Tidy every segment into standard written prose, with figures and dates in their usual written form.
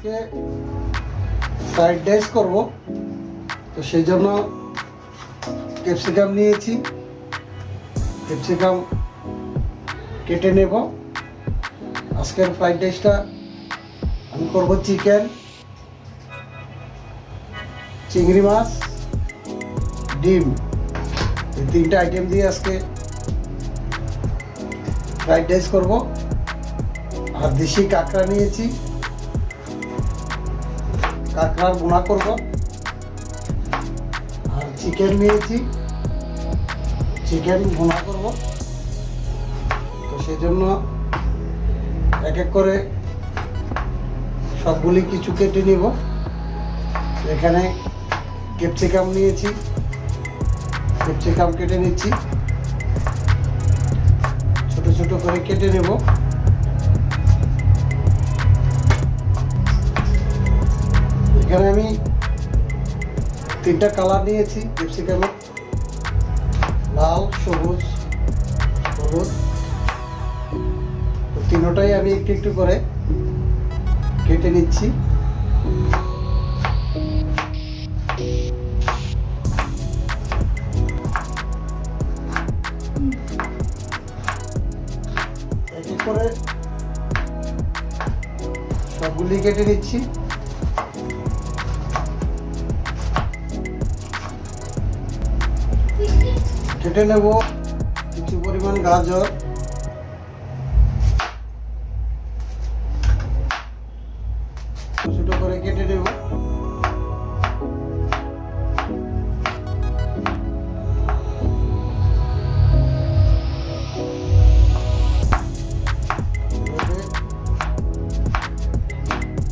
আজকে fried rice করব, তো সেই জন্য ক্যাপসিকাম নিয়েছি। ক্যাপসিকাম কেটে নেব। আজকের ফ্রাইড রাইসটা আমি করব চিকেন, চিংড়ি মাছ, ডিম, এই তিনটা আইটেম দিয়ে আজকে ফ্রাইড রাইস করব। আর দেশি কাঁকড়া নিয়েছি, কাঁকড়ার বোনা করব। আর চিকেন নিয়েছি, চিকেন বোনা করব। তো সেই জন্য এক এক করে সবগুলি কিছু কেটে নিব। এখানে ক্যাপসিকাম নিয়েছি, ক্যাপসিকাম কেটে নিচ্ছি, ছোট ছোট করে কেটে নেব। এখানে আমি তিনটা কালার নিয়েছি ক্যাপসিকামের, লাল, সবুজ, হলুদ। তো তিনটাই আমি একটু একটু করে কেটে নিচ্ছি। এক এক করে সবগুলি কেটে নিচ্ছি। কেটে নেব কিছু পরিমাণ গাজর, ছোট করে কেটে নেব।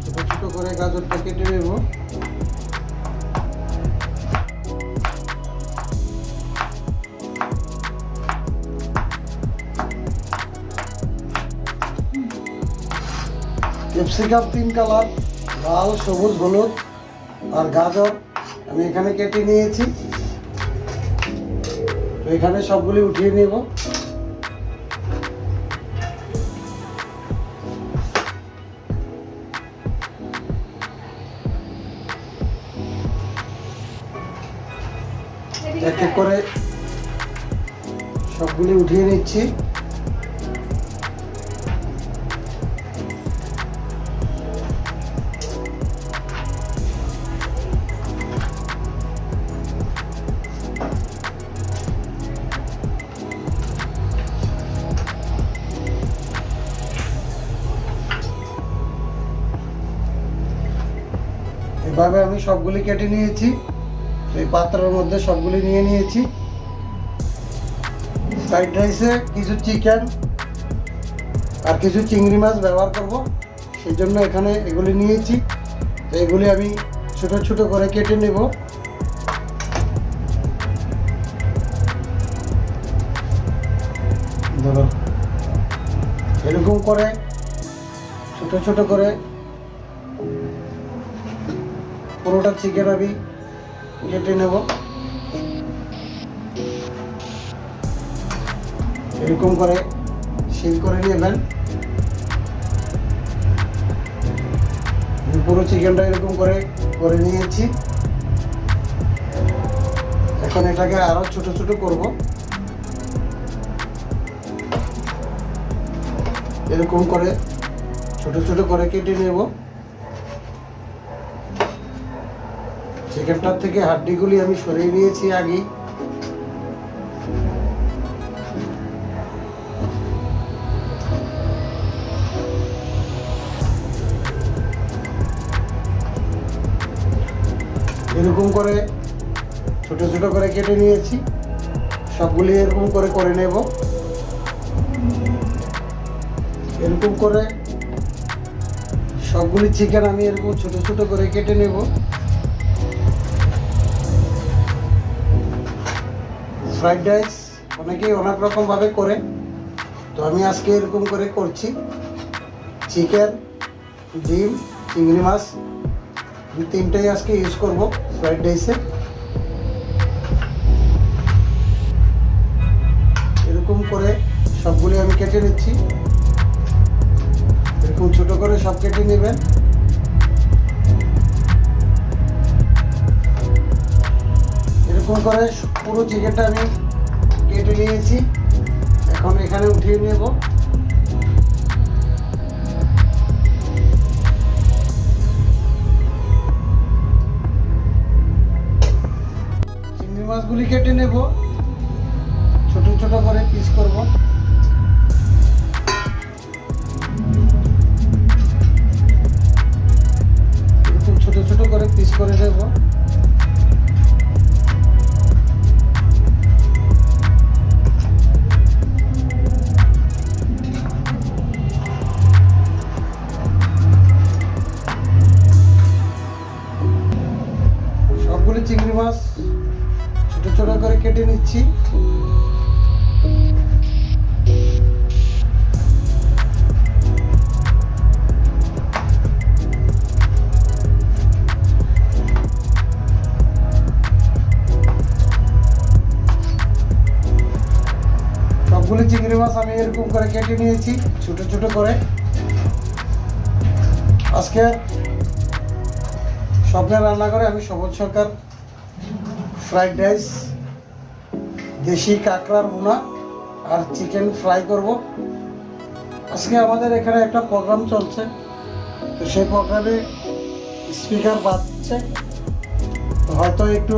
ছোট ছোট করে গাজরটা কেটে নেব। ক্যাপসিকাম তিন কালার, লাল, সবুজ, হলুদ আর গাজর আমি এখানে কেটে নিয়েছি। তো এখানে সবগুলি উঠিয়ে নেব। এক এক করে সবগুলি উঠিয়ে নিচ্ছি। এভাবে আমি সবগুলি কেটে নিয়েছি। এই পাত্রের মধ্যে সবগুলি নিয়ে নিয়েছি। ফ্রাইড রাইসে কিছু চিকেন আর কিছু চিংড়ি মাছ ব্যবহার করব, সেই জন্য এখানে এগুলি নিয়েছি। তো এগুলি আমি ছোট ছোট করে কেটে নেব। ধরো এরকম করে ছোট ছোট করে পুরোটা চিকেন আমি কেটে নেব। এরকম করে সিল করে নেবেন। পুরো চিকেনটা এরকম করে করে নিয়েছি। এখন এটাকে আরো ছোট ছোট করব। এরকম করে ছোট ছোট করে কেটে নেব। চিকেনটার থেকে হাড্ডিগুলি আমি সরিয়ে নিয়েছি আগেই। এরকম করে ছোট ছোট করে কেটে নিয়েছি। সবগুলি এরকম করে করে নেব। এরকম করে সবগুলি চিকেন আমি এরকম ছোট ছোট করে কেটে নেব। ফ্রাইড রাইস অনেকেই অনেক রকমভাবে করে, তো আমি আজকে এরকম করে করছি। চিকেন, ডিম, চিংড়ি মাছ আমি তিনটাই আজকে ইউজ করব ফ্রাইড রাইসে। এরকম করে সবগুলি আমি কেটে নিচ্ছি। এরকম ছোট করে সব কেটে নেবেন। এরকম করে পুরো চিকেনটা আমি কেটে নিয়েছি। এখন এখানে উঠিয়ে নেব। চিংড়ি মাছগুলি কেটে নেব, ছোট ছোট করে পিস করব। এরকম ছোট ছোট করে পিস করে নেব। সবগুলি চিংড়ি মাছ ছোট ছোট করে কেটে নিচ্ছি। সবগুলি চিংড়ি মাছ আমি এরকম করে কেটে নিয়েছি ছোট ছোট করে। আজকে স্বপ্নের রান্না করে আমি সবুজ সরকার ফ্রাইড রাইস, দেশি কাঁকড়ার ভুনা আর চিকেন ফ্রাই করব। আজকে আমাদের এখানে একটা প্রোগ্রাম চলছে, তো সেই প্রোগ্রামে স্পিকার বাজছে, তো হয়তো একটু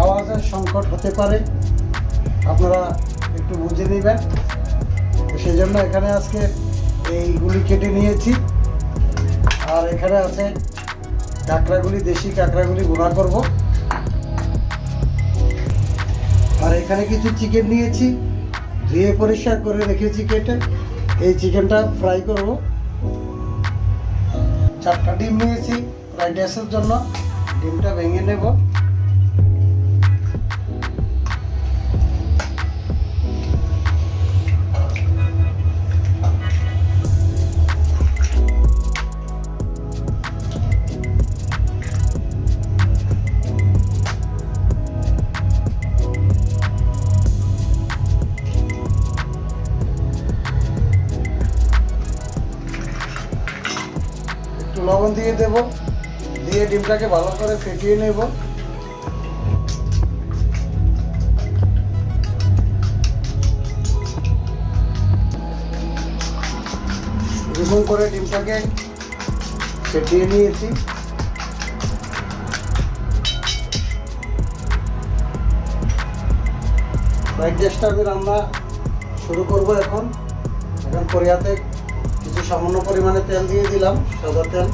আওয়াজের সংকট হতে পারে, আপনারা একটু বুঝে নেবেন। তো সেই জন্য এখানে আজকে এইগুলি কেটে নিয়েছি। আর এখানে আছে কাঁকড়াগুলি, দেশি কাঁকড়াগুলি ভুনা করব। আর এখানে কিছু চিকেন নিয়েছি, ধুয়ে পরিষ্কার করে রেখেছি কেটে। এই চিকেনটা ফ্রাই করব। 4টা ডিম নিয়েছি ফ্রাইড রাইসের জন্য। ডিমটা ভেঙে নেব। লবণ দিয়ে দেব, দিয়ে ডিমটাকে ভালো করে ফেটিয়ে নেব। এরকম করে ডিমটাকে ফেটিয়ে নিয়েছি। ফ্রাইড রাইসটা আমি রান্না শুরু করব। এখন কড়াইতে কিছু সামান্য পরিমাণে তেল দিয়ে দিলাম, সাদা তেল।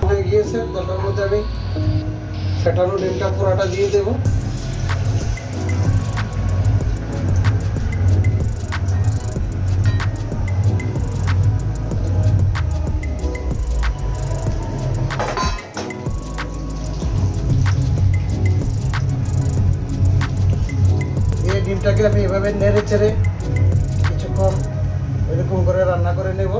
হয়ে গিয়েছে, তেলটার মধ্যে আমি ফেটানো ডিমটা পুরাটা দিয়ে দেব। ডিমটাকে আমি এভাবে নেড়ে চেড়ে কিছুক্ষণ এরকম করে রান্না করে নেব।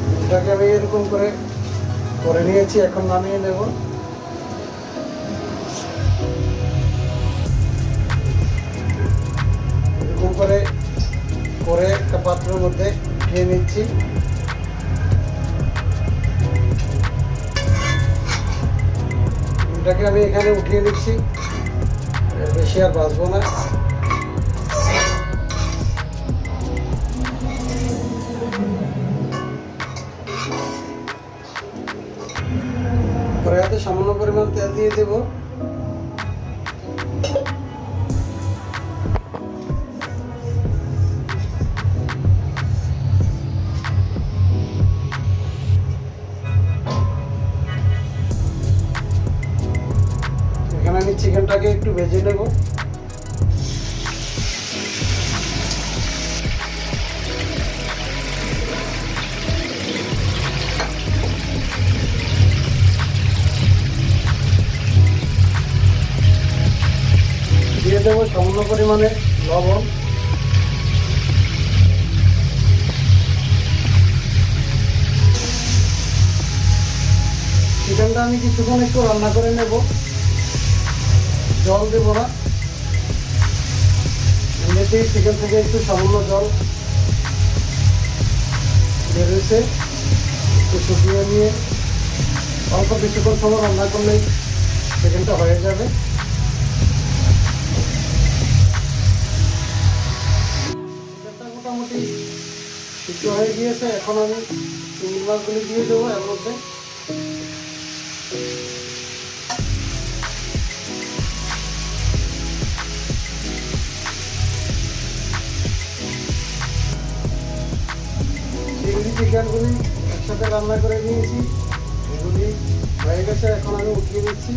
ডিমটাকে আমি এরকম করে নিয়েছি, এখন নামিয়ে নেব। এরকম করে একটা পাত্রের মধ্যে খেয়ে নিচ্ছি। এটাকে আমি এখানে উঠিয়ে নিচ্ছি, বেশি আর ভাজবো না। কড়াইতে সামান্য পরিমাণ তেল দিয়ে দেব। এখানে আমি চিকেনটাকে একটু ভেজে নেব। দিয়ে দেবো সামান্য পরিমাণে লবণ। চিকেনটা আমি কিছুক্ষণ একটু রান্না করে নেব, জল দেবো না। এমনিতেই চিকেন থেকে একটু সামান্য জল বের হয়েছে, একটু শুকিয়ে নিয়ে অল্প কিছুক্ষণ সময় রান্না করলেই চিকেনটা হয়ে যাবে। চিকেনটা মোটামুটি সিদ্ধ হয়ে গিয়েছে। এখন আমি চিংড়ি মাছগুলি দিয়ে দেবো এর মধ্যে। চিংড়ি চিকেনগুলি একসাথে রান্না করে নিয়েছি, এগুলি হয়ে গেছে। এখন আমি উঠিয়ে দিচ্ছি।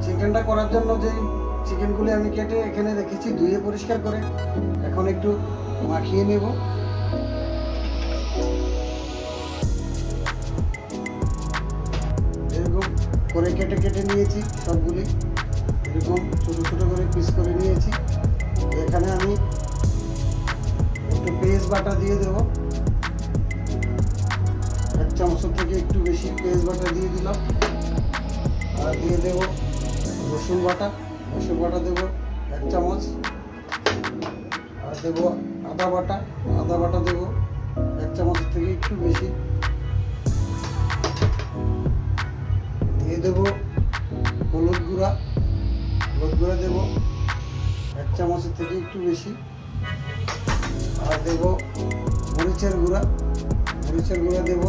চিকেনটা করার জন্য যে চিকেনগুলি আমি কেটে এখানে রেখেছি ধুয়ে পরিষ্কার করে, এখন একটু মাখিয়ে নেব। এরকম করে কেটে কেটে নিয়েছি সবগুলি, এরকম ছোট ছোট করে পিস করে নিয়েছি। এখানে আমি একটু পেঁয়াজ বাটা দিয়ে দেব, 1 চামচের থেকে একটু বেশি পেঁয়াজ বাটা দিয়ে দিলাম। আর দিয়ে দেব রসুন বাটা, দেবো 1 চামচ। আর দেবো আদা বাটা দেবো 1 চামচের থেকে একটু বেশি। দিয়ে দেবো হলুদ গুঁড়া দেবো 1 চামচের থেকে একটু বেশি। আর দেবো মরিচের গুঁড়া দেবো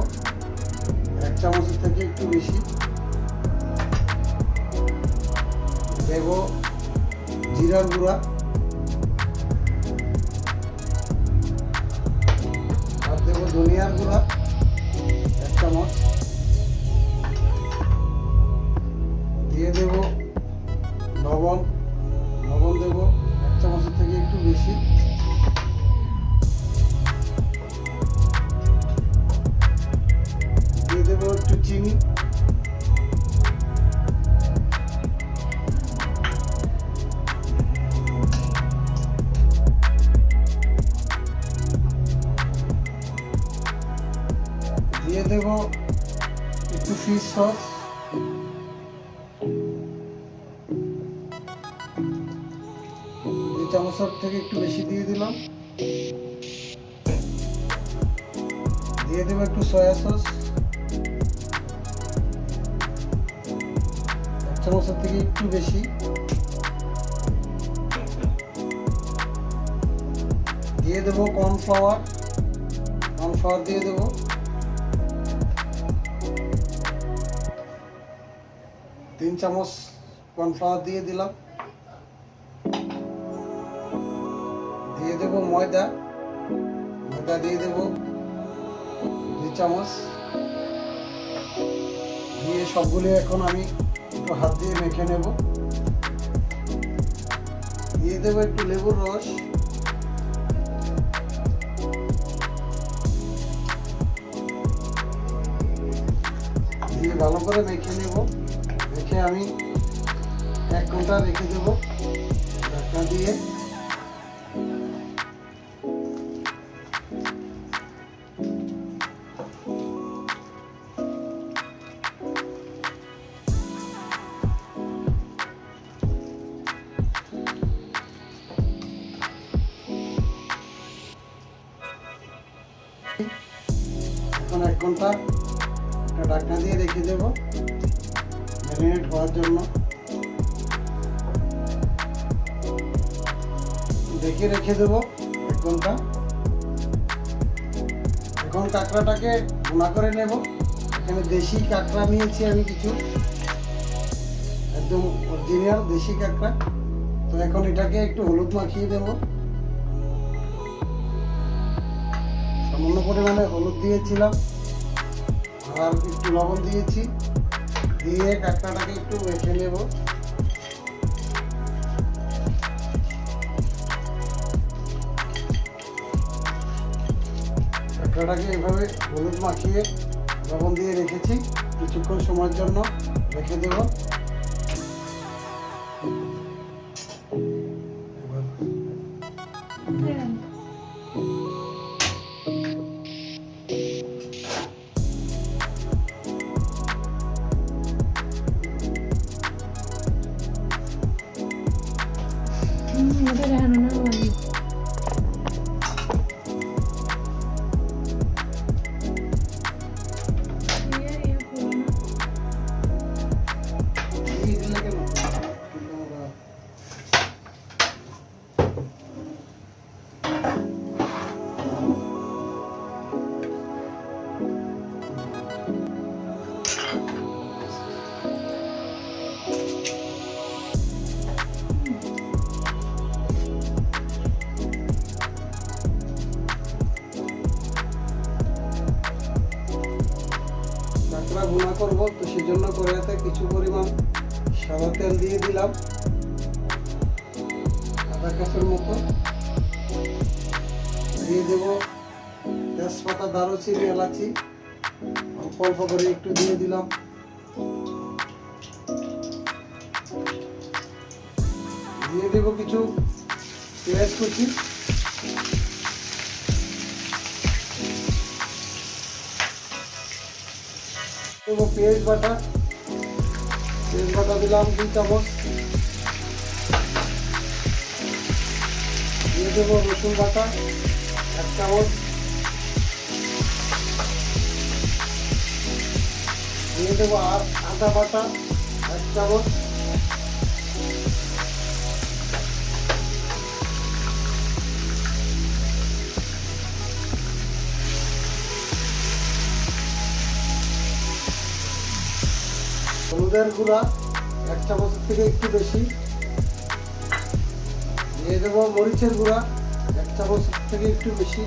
1 চামচের থেকে একটু বেশি। দেব জিরার গুঁড়া, আর দেব ধনিয়ার গুঁড়া 1 চামচ। দিয়ে দেব লবণ দেব 1 চামচের থেকে একটু বেশি। দিয়ে দেব একটু চিনি। দিয়ে দেব একটু ফিশ সস, 2 চামচের থেকে একটু বেশি দিয়ে দিলাম। দিয়ে দেব একটু সয়া সস, 1 চামচের থেকে একটু বেশি। দিয়ে দেব কর্নফ্লাওয়ার দিয়ে দেব। তিন চামচ কর্নফ্লাওয়ার দিয়ে দিলাম। দিয়ে দেব ময়দা দিয়ে দেব 2 চামচ। দিয়ে সবগুলো এখন আমি একটু হাত দিয়ে মেখে নেব। দিয়ে দেব একটু লেবুর রস। দিয়ে ভালো করে মেখে নেব। মেখে আমি 1 ঘন্টা রেখে দেব ঢাকনা দিয়ে। এখন 1 ঘন্টা ঢাকনা দিয়ে রেখে দেব ম্যারিনেট হওয়ার জন্য। রেখে দেব 1 ঘন্টা। এখন কাঁকড়াটাকে ভুনা করে নেব। এখানে দেশি কাঁকড়া নিয়েছি আমি কিছু, একদম অরিজিনাল দেশি কাঁকড়া। তো এখন এটাকে একটু হলুদ মাখিয়ে দেব। সামান্য পরিমাণে হলুদ দিয়েছিলাম, আর একটু লবণ দিয়েছি। দিয়ে কাঁকড়াটাকে একটু মেখে নেব। কাঁকড়াটাকে এভাবে হলুদ মাখিয়ে লবণ দিয়ে রেখেছি, কিছুক্ষণ সময়ের জন্য রেখে দেব। এটা দেখানো না লাগে। এই দিলে কেন? কাঁকড়া ভুনা করবো তো সেজন্য কড়াইতে কিছু পরিমাণ সাদা তেল দিয়ে দিলাম, আধা কাপের মতো। দিয়ে দেব তেজপাতা, দারুচিনি, এলাচি অল্প অল্প করে একটু দিয়ে দিলাম। দিয়ে দেব কিছু পেঁয়াজ কুচি, দেবো পেঁয়াজ বাটা দিলাম 2 চামচ। দিয়ে দেবো রসুন বাটা 1 চামচ। দিয়ে দেবো আদা বাটা 1 চামচ। হলুদের গুঁড়া 1 চামচের থেকে একটু বেশি। দিয়ে দেবো মরিচের গুঁড়া 1 চামচের থেকে একটু বেশি।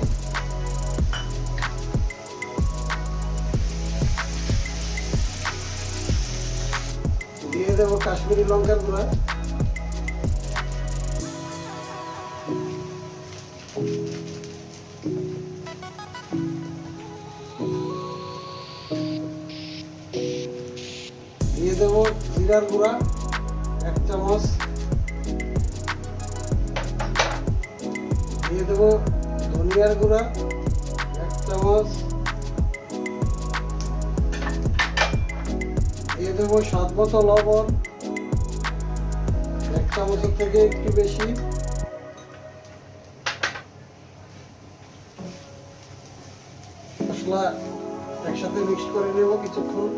দিয়ে দেবো কাশ্মীরি লঙ্কার গুঁড়া। দিয়ে দেবো জিরার গুঁড়া 1 চামচ। দিয়ে দেবো ধনিয়ার গুঁড়া 1 চামচ। দিয়ে দেবো স্বাদ মতো লবণ 1 চামচের থেকে একটু বেশি। মশলা একসাথে মিক্স করে নেব কিছুক্ষণ।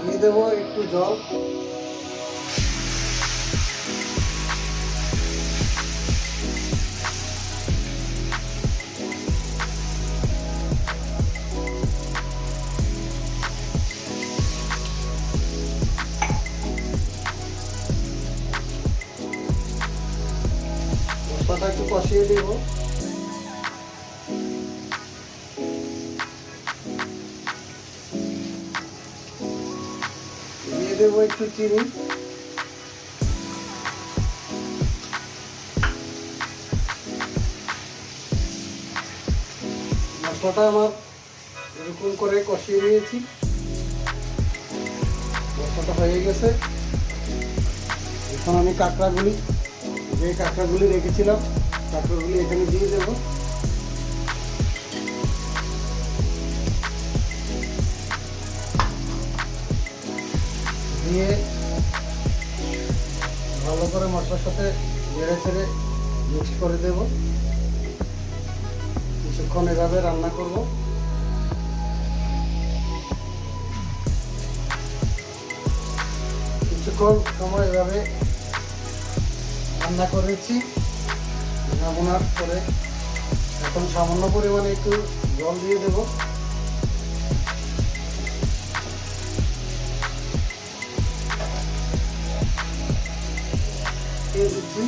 দিয়ে দেবো একটু জল। মশলাটা একটু কষিয়ে দেব। দিয়ে দেবো একটু চিনি। মশলাটা আমার এরকম করে কষিয়ে নিয়েছি, মশলাটা হয়ে গেছে। এখন আমি যে কাঁকড়াগুলি রেখেছিলাম কাঁকড়াগুলি এখানে দিয়ে দেব। দিয়ে ভালো করে মশলার সাথে নেড়ে ছেড়ে মিক্স করে দেব। কিছুক্ষণ এভাবে রান্না করব। কিছুক্ষণ সময় এভাবে রান্না করেছি ভুনার পরে এখন সামান্য পরিমাণে একটু জল দিয়ে দেব। দিয়ে দিচ্ছি।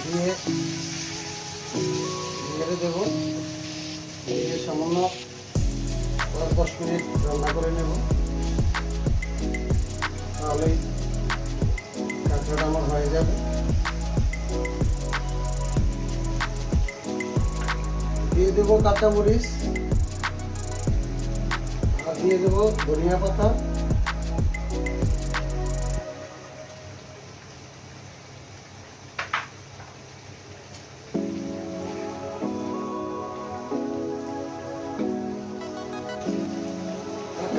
দিয়ে নেড়ে দেব। দিয়ে সামান্য 10 মিনিট রান্না করে নেব, তাহলেই কাঁকড়াটা আমার হয়ে যাবে। দিয়ে দেবো কাঁচামরিচ আর দিয়ে দেবো ধনিয়া পাতা।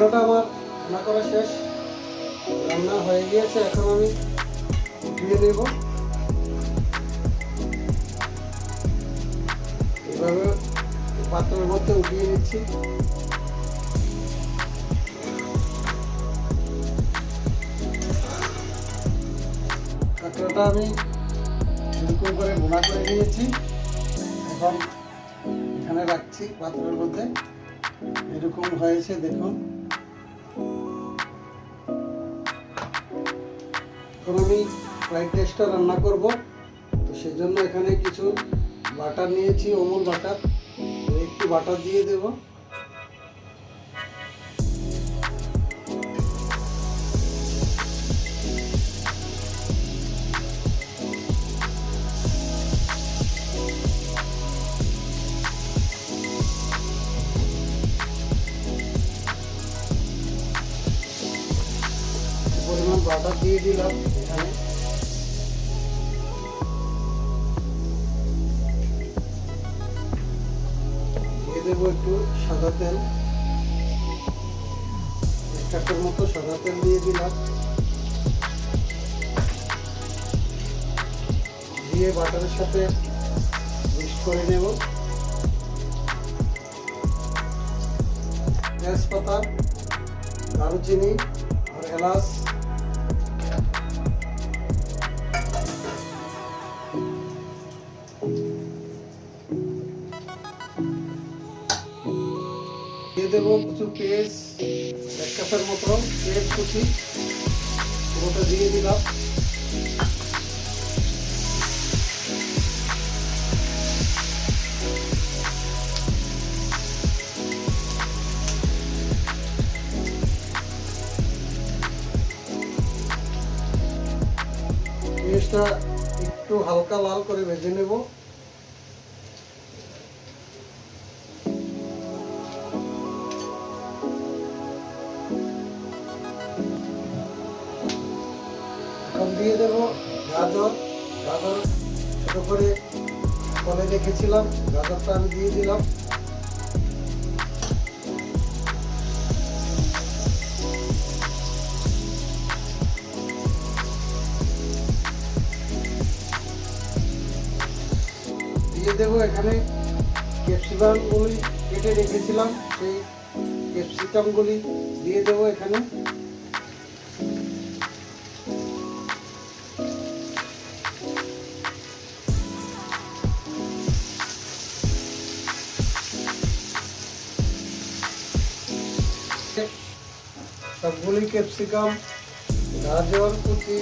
কাঁকড়াটা আমার রান্না করা শেষ, রান্না হয়ে গিয়েছে। এখন আমি উঠিয়ে নেব। এভাবে পাত্রের মধ্যে উঠিয়ে নিচ্ছি। কাঁকড়াটা আমি এরকম করে ভুনা করে নিয়েছি। এখন এখানে রাখছি পাত্রের মধ্যে। এরকম হয়েছে দেখুন। এখন আমি ফ্রাইড রাইসটা রান্না করব, তো সেই জন্য এখানে কিছু বাটার নিয়েছি, অমুল বাটার। একটু বাটার দিয়ে দেব। পরিমাণ বাটার দিয়ে দিলাম এখানে। দিয়ে দেবো একটু সাদা তেল, 1 কাপের মতো সাদা তেল দিয়ে দিলাম। দিয়ে বাটারের সাথে মিক্স করে নেব। তেজপাতা, দারুচিনি আর এলাচ দিয়ে দেবো। কিছু পেঁয়াজ, 1 কাপের মতো পেঁয়াজ কুচি পুরোটা দিয়ে দিলাম। পেঁয়াজটা একটু হালকা লাল করে ভেজে নেব। এখন দিয়ে দেব গাজর। গাজর ছোট করে ফলে রেখেছিলাম, গাজরটা আমি দিয়ে দিলাম। দিয়ে দেবো এখানে ক্যাপসিকামগুলি কেটে রেখেছিলাম, সেই ক্যাপসিকামগুলি দিয়ে দেবো এখানে। সবগুলি ক্যাপসিকাম, গাজর কুচি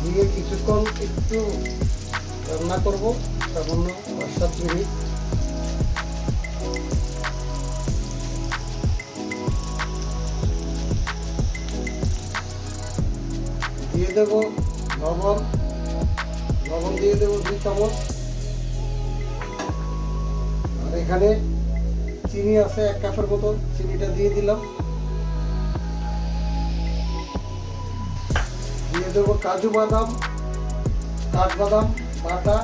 দিয়ে কিছুক্ষণ একটু রান্না করব, সামান্য 5-7 মিনিট। দিয়ে দেব লবণ। লবণ দিয়ে দেবো 2 চামচ। আর এখানে চিনি আছে 1 কাপের মতো, চিনিটা দিয়ে দিলাম। দিয়ে দেবো কাজু বাদাম, কাঠবাদাম বাটা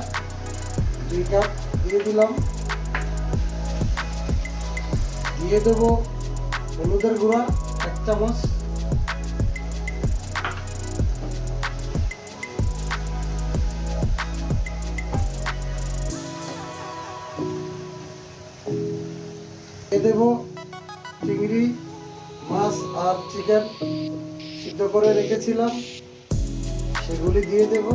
2 কাপ দিয়ে দিলাম। দিয়ে দেবো হলুদের গুঁড়া 1 চামচ। দিয়ে দেবো চিংড়ি মাছ আর চিকেন সিদ্ধ করে রেখেছিলাম, সেগুলি দিয়ে দেব।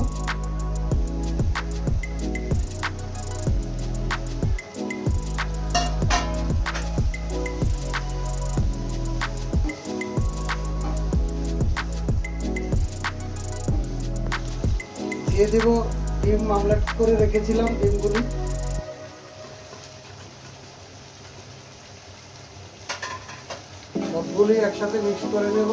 দিয়ে দেব ডিম আমলেট করে রেখেছিলাম, ডিমগুলি। সবগুলি একসাথে মিক্স করে নেব।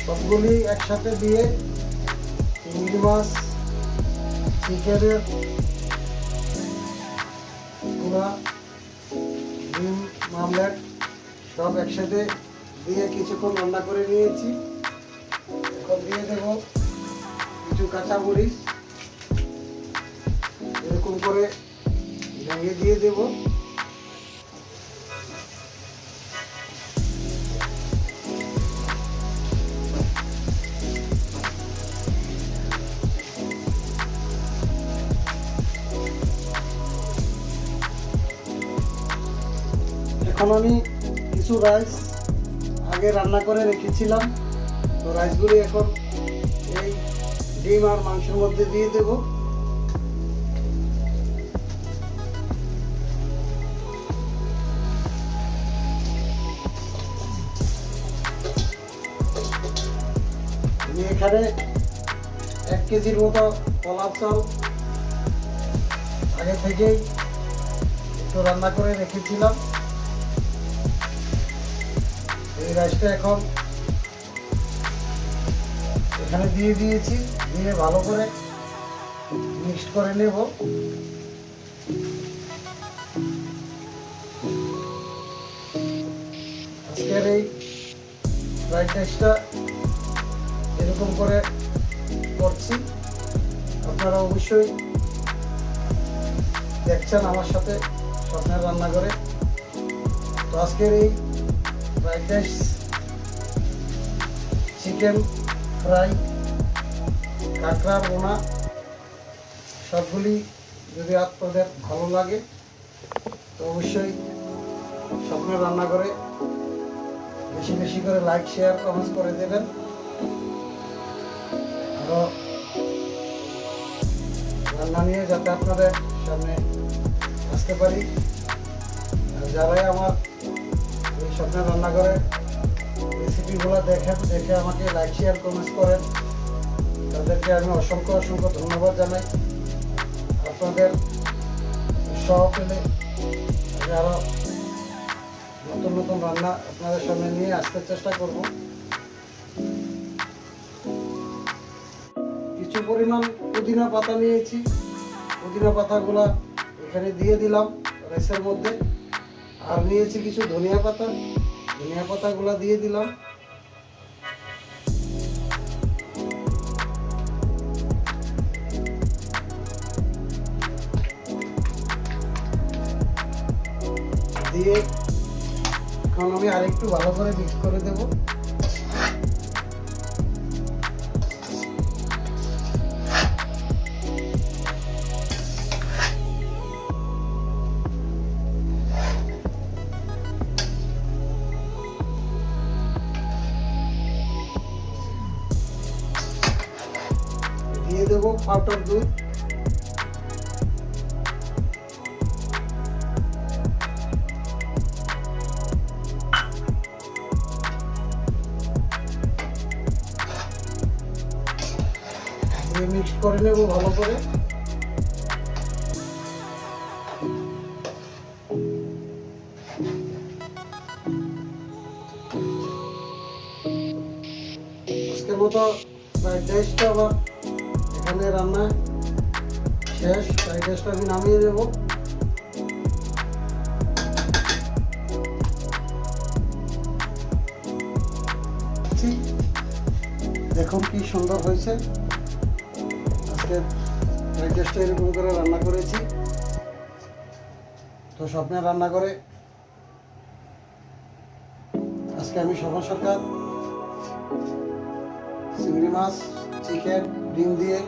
সবগুলি একসাথে দিয়ে চিংড়ি মাছ, চিকেনের ভুনা, ডিম মামলেট সব একসাথে দিয়ে কিছুক্ষণ রান্না করে নিয়েছি। এখন দিয়ে দেব কিছু কাঁচামরিচ, এরকম করে ভেঙে দিয়ে দেব। এখন আমি কিছু রাইস আগে রান্না করে রেখেছিলাম, তো রাইসগুলি এখন এই ডিম আর মাংসের মধ্যে দিয়ে দেব। আমি এখানে 1 কেজির মতো পোলাও চাল আগে থেকেই একটু রান্না করে রেখেছিলাম। এই রাইসটা এখন এখানে দিয়ে দিয়েছি, দিয়ে ভালো করে মিক্স করে নেব। আজকের এই ফ্রাইড রাইসটা এরকম করে করছি, আপনারা অবশ্যই দেখছেন আমার সাথে স্বপ্নের রান্না করে। তো আজকের এই ফ্রাইড রাইস, চিকেন ফ্রাই, কাঁকড়ার ভুনা সবগুলি যদি আপনাদের ভালো লাগে তো অবশ্যই স্বপ্নের রান্না করে বেশি বেশি করে লাইক, শেয়ার, কমেন্টস করে দেবেন। আরও রান্না নিয়ে যাতে আপনাদের সামনে আসতে পারি। আর যারাই আমার এই স্বপ্নের রান্না করে রেসিপিগুলো দেখে আমাকে লাইক, শেয়ার, কমেন্টস করেন, তাদেরকে আমি অসংখ্য অসংখ্য ধন্যবাদ জানাই। আপনাদের উৎসাহ পেলে আমি আরও নতুন নতুন রান্না আপনাদের সামনে নিয়ে আসতে চেষ্টা করব। কিছু পরিমাণ পুদিনা পাতা নিয়েছি, পুদিনা পাতাগুলো এখানে দিয়ে দিলাম রাইসের মধ্যে। আর নিয়েছি কিছু ধনিয়া পাতা, ধনিয়া পাতাগুলো দিয়ে দিলাম। দিয়ে এখন আমি আরেকটু ভালো করে মিক্স করে দেব। দিয়ে দেব পাউডার দুধ, মিক্স করে নেব ভালো করে। আজকের মতো ফ্রাইড রাইসটা আমার এখানে রান্না শেষ। ফ্রাইড রাইসটা আমি নামিয়ে দেব। দেখুন কি সুন্দর হয়েছে। আজকে ফ্রাইড রাইসটা এরকম করে রান্না করেছি। তো স্বপ্নের রান্না করে আজকে আমি সকাল সকাল চিংড়ি মাছ, চিকেন, ডিম দিয়ে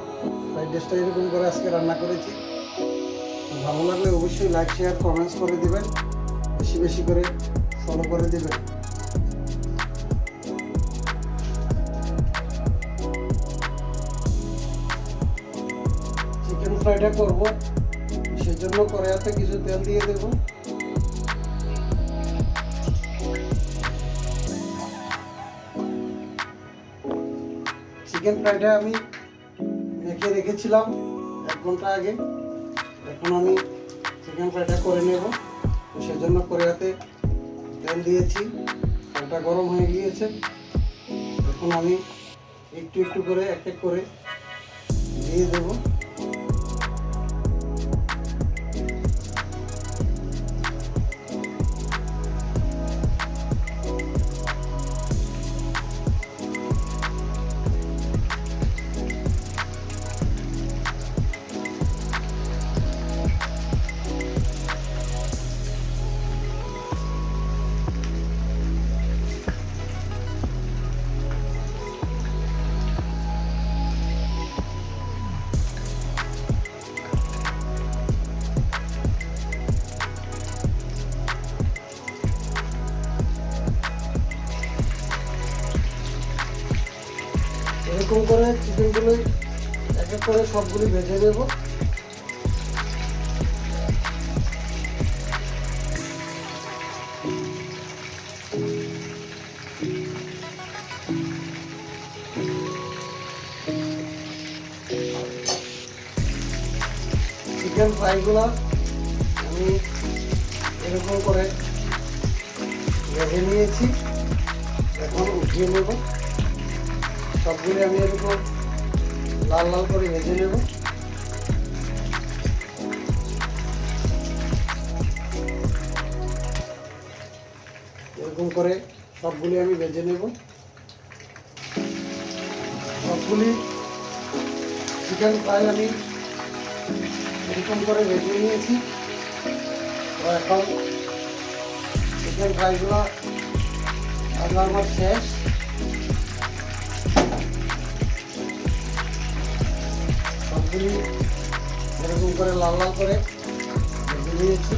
ফ্রাইড রাইসটা এরকম করে আজকে রান্না করেছি। ভালো লাগলে অবশ্যই লাইক, শেয়ার, কমেন্টস করে দিবেন, বেশি বেশি করে ফলো করে দিবেন। চিকেন ফ্রাইটা করবো, সেজন্য কড়াইতে কিছু তেল দিয়ে দেব। চিকেন ফ্রাইটা আমি মেখে রেখেছিলাম 1 ঘন্টা আগে। এখন আমি চিকেন ফ্রাইটা করে নেব, সেজন্য কড়াইতে তেল দিয়েছি, তেলটা গরম হয়ে গিয়েছে। এখন আমি একটু একটু করে এক এক করে দিয়ে দেব। করে চিকেনগুলো এক এক করে সবগুলি ভেজে নেব। চিকেন ফ্রাইগুলো আমি এরকম করে ভেজে নিয়েছি, এখন উঠিয়ে নেব। সবগুলি আমি এরকম লাল লাল করে ভেজে নেব। এরকম করে সবগুলি আমি ভেজে নেব। সবগুলি চিকেন ফ্রাই আমি এরকম করে ভেজে নিয়েছি। তো এখন চিকেন ফ্রাইগুলো আমার শেষ। সবগুলি এরকম করে লাল লাল করে ভেজে নিয়েছি।